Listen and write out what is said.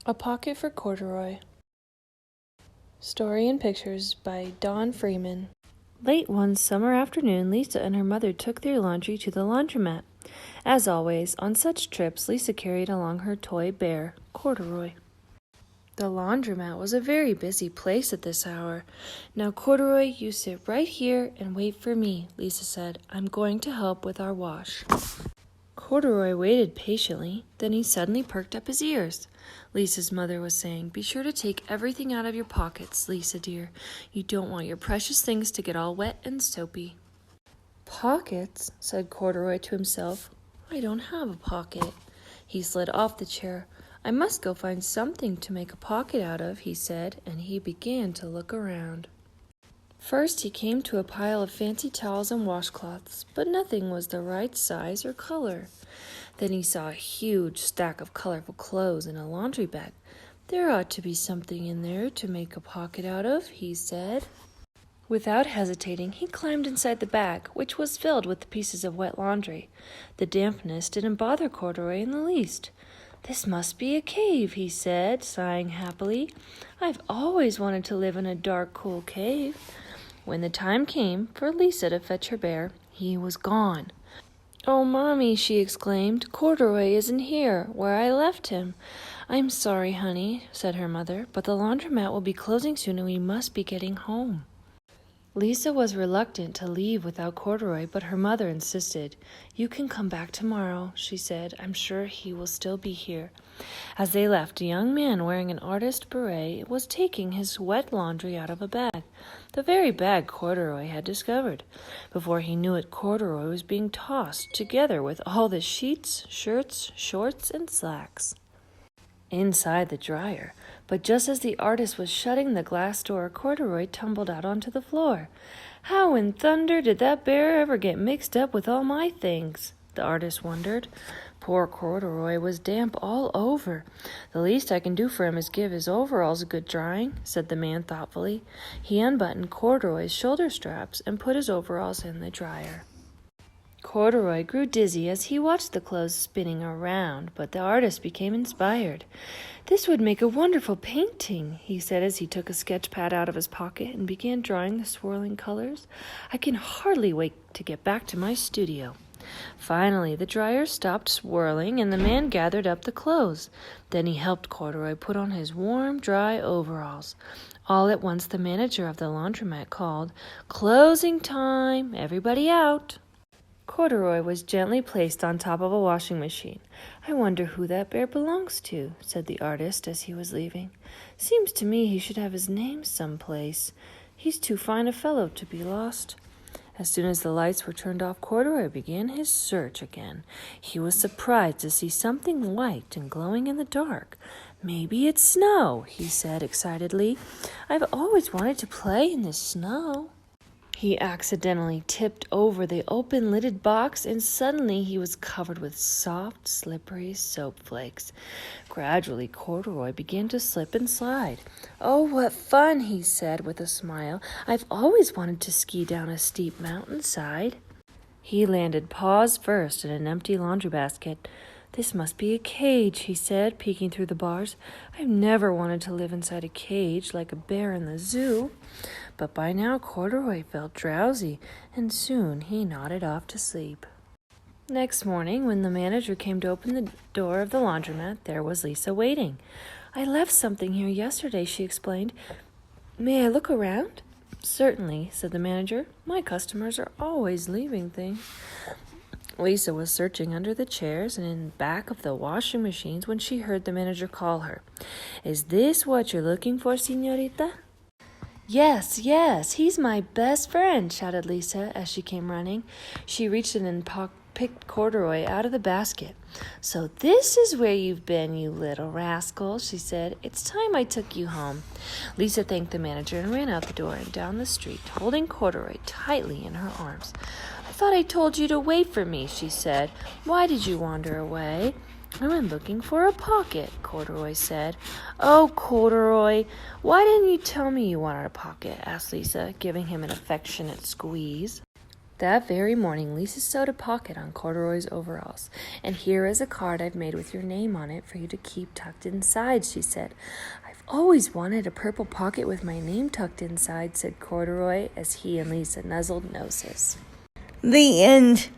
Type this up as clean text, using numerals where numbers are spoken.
A Pocket for Corduroy. Story and pictures by Don Freeman. Late one summer afternoon, Lisa and her mother took their laundry to the laundromat. As always, on such trips, Lisa carried along her toy bear, Corduroy. The laundromat was a very busy place at this hour. "Now, Corduroy, you sit right here and wait for me," Lisa said. "I'm going to help with our wash." Corduroy waited patiently, then he suddenly perked up his ears. Lisa's mother was saying, "Be sure to take everything out of your pockets, Lisa dear. You don't want your precious things to get all wet and soapy." "Pockets?" said Corduroy to himself. "I don't have a pocket." He slid off the chair. "I must go find something to make a pocket out of," he said, and he began to look around. First he came to a pile of fancy towels and washcloths, but nothing was the right size or color. Then he saw a huge stack of colorful clothes in a laundry bag. "There ought to be something in there to make a pocket out of," he said. Without hesitating, he climbed inside the bag, which was filled with pieces of wet laundry. The dampness didn't bother Corduroy in the least. "This must be a cave," he said, sighing happily. "I've always wanted to live in a dark, cool cave." When the time came for Lisa to fetch her bear, he was gone. "Oh, Mommy," she exclaimed, "Corduroy isn't here, where I left him." "I'm sorry, honey," said her mother, "but the laundromat will be closing soon and we must be getting home." Lisa was reluctant to leave without Corduroy, but her mother insisted. "You can come back tomorrow," she said. "I'm sure he will still be here." As they left, a young man wearing an artist beret was taking his wet laundry out of a bag, the very bag Corduroy had discovered. Before he knew it, Corduroy was being tossed together with all the sheets, shirts, shorts, and slacks inside the dryer. But just as the artist was shutting the glass door, Corduroy tumbled out onto the floor. "How in thunder did that bear ever get mixed up with all my things?" the artist wondered. Poor Corduroy was damp all over. "The least I can do for him is give his overalls a good drying," said the man thoughtfully. He unbuttoned Corduroy's shoulder straps and put his overalls in the dryer. Corduroy grew dizzy as he watched the clothes spinning around, but the artist became inspired. "This would make a wonderful painting," he said as he took a sketch pad out of his pocket and began drawing the swirling colors. "I can hardly wait to get back to my studio." Finally, the dryer stopped swirling and the man gathered up the clothes. Then he helped Corduroy put on his warm, dry overalls. All at once, the manager of the laundromat called, "Closing time! Everybody out!" Corduroy was gently placed on top of a washing machine. "I wonder who that bear belongs to," said the artist as he was leaving. "Seems to me he should have his name someplace. He's too fine a fellow to be lost." As soon as the lights were turned off, Corduroy began his search again. He was surprised to see something white and glowing in the dark. "Maybe it's snow," he said excitedly. "I've always wanted to play in the snow." He accidentally tipped over the open-lidded box, and suddenly he was covered with soft, slippery soap flakes. Gradually, Corduroy began to slip and slide. "Oh, what fun," he said with a smile. "I've always wanted to ski down a steep mountainside." He landed paws first in an empty laundry basket. "This must be a cage," he said, peeking through the bars. "I've never wanted to live inside a cage like a bear in the zoo." But by now Corduroy felt drowsy, and soon he nodded off to sleep. Next morning, when the manager came to open the door of the laundromat, there was Lisa waiting. "I left something here yesterday," she explained. "May I look around?" "Certainly," said the manager. "My customers are always leaving things." Lisa was searching under the chairs and in back of the washing machines when she heard the manager call her. "Is this what you're looking for, señorita?" Yes, he's my best friend," shouted Lisa as she came running. She reached in and picked Corduroy out of the basket. "So this is where you've been, you little rascal," she said. "It's time I took you home." Lisa thanked the manager and ran out the door and down the street, holding Corduroy tightly in her arms. "I thought I told you to wait for me," she said. "Why did you wander away?" "I went looking for a pocket," Corduroy said. "Oh, Corduroy, why didn't you tell me you wanted a pocket?" asked Lisa, giving him an affectionate squeeze. That very morning, Lisa sewed a pocket on Corduroy's overalls. "And here is a card I've made with your name on it for you to keep tucked inside," she said. "I've always wanted a purple pocket with my name tucked inside," said Corduroy as he and Lisa nuzzled noses. The end.